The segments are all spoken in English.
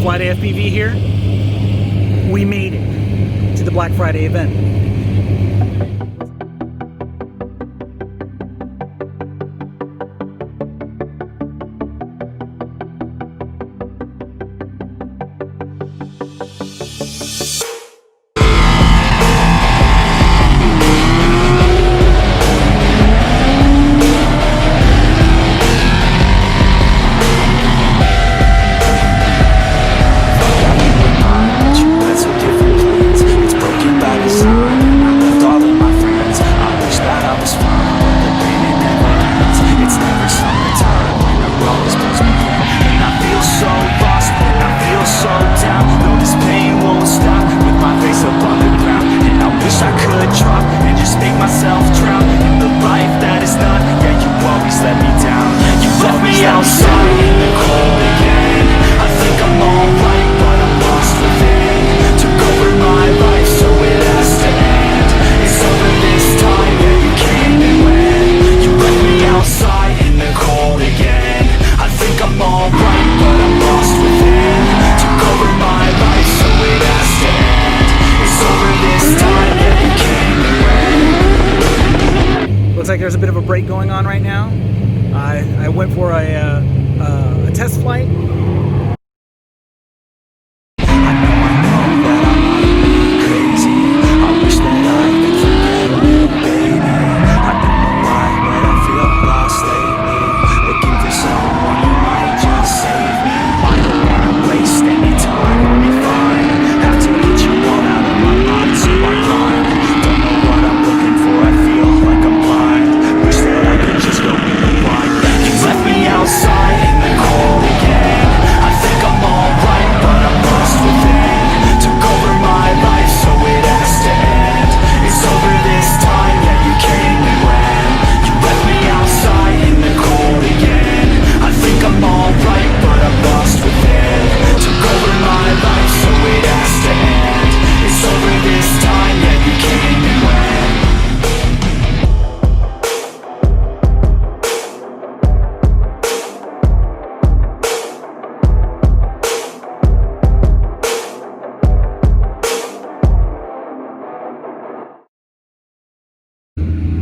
Flyday FPV here. We made it to the Black Friday event. Looks like there's a bit of a break going on right now. I went for a test flight.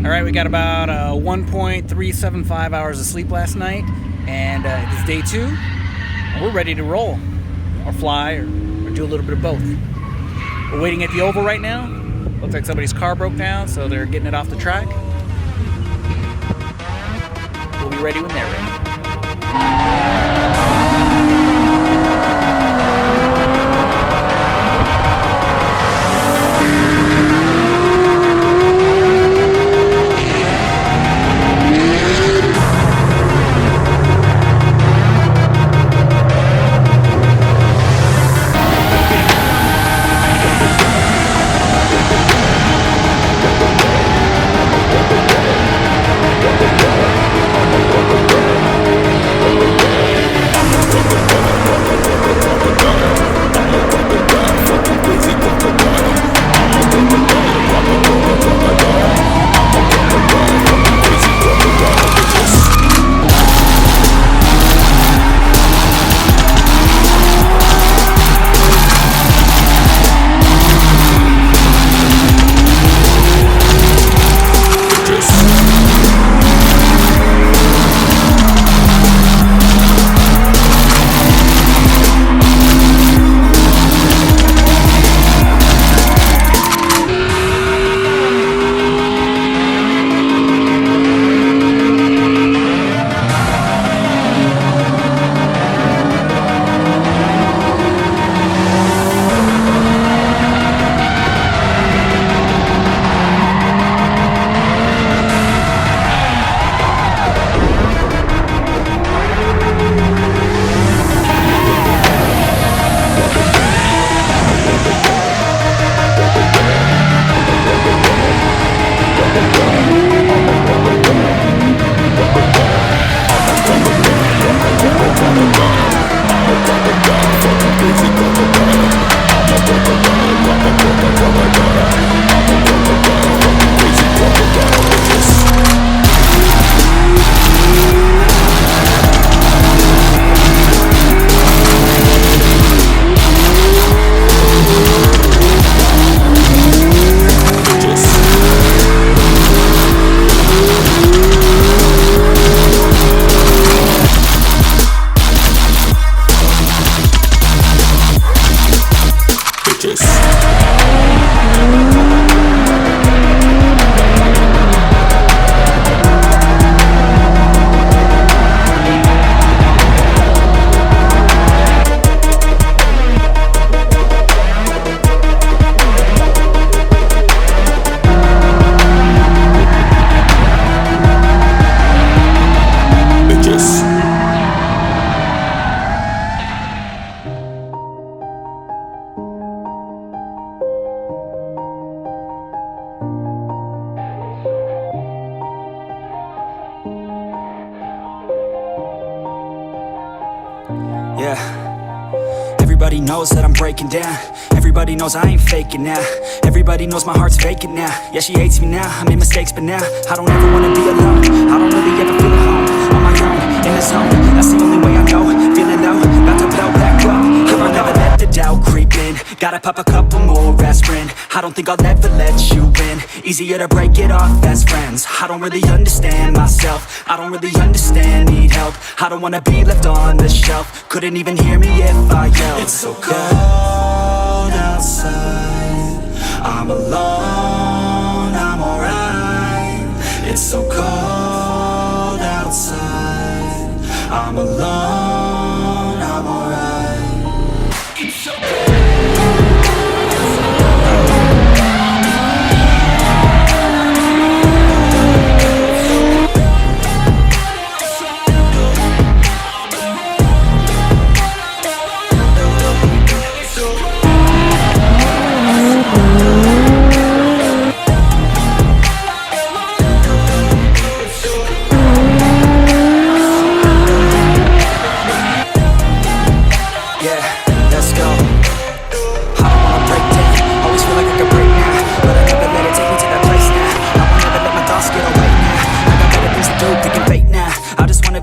Alright, we got about 1.375 hours of sleep last night, and it's day 2. And we're ready to roll, or fly, or do a little bit of both. We're waiting at the Oval right now. Looks like somebody's car broke down, so they're getting it off the track. We'll be ready when they're ready. bitches. Yeah. Everybody knows that I'm breaking down. Everybody knows I ain't faking now. Everybody knows my heart's vacant now. Yeah, she hates me now, I made mistakes but now I don't ever wanna be alone. I don't really ever feel at home. On my own, in the zone, that's the only way I know. Feeling low, about to blow back up. I'll never let the doubt creep in. Gotta pop a couple more aspirin. I don't think I'll ever let you in. Easier to break it off best friends. I don't really understand myself. I don't really understand, need help. I don't wanna be left on the shelf. Couldn't even hear me if I yelled. It's so cold outside, I'm alone, I'm alright. It's so cold outside, I'm alone, I'm alright. It's so cold.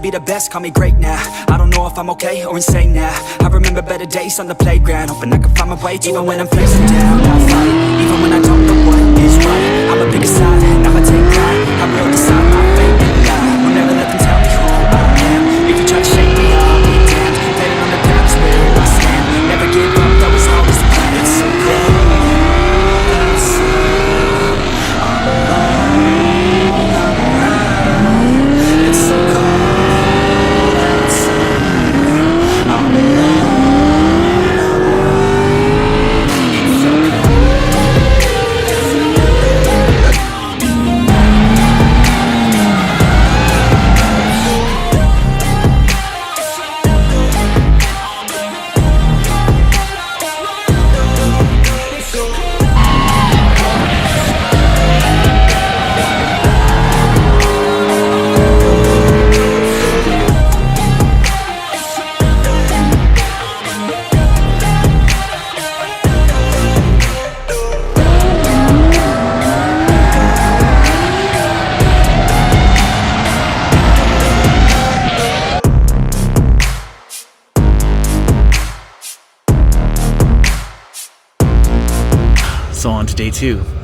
Be the best, call me great now. I don't know if I'm okay or insane now. I remember better days on the playground, hoping I can find my way. Even when I'm facing down, I fight. Even when I don't know what is right, I'ma pick a side, I'ma take pride. I will decide my fate and die. Will never let them tell me who I am. If you try to shake me, I'll be damned. Betting on the ground is where I stand. Never give up, that was always the plan. It's so cold outside, I'm alone, I'm alright. It's so cold. So on to day 2.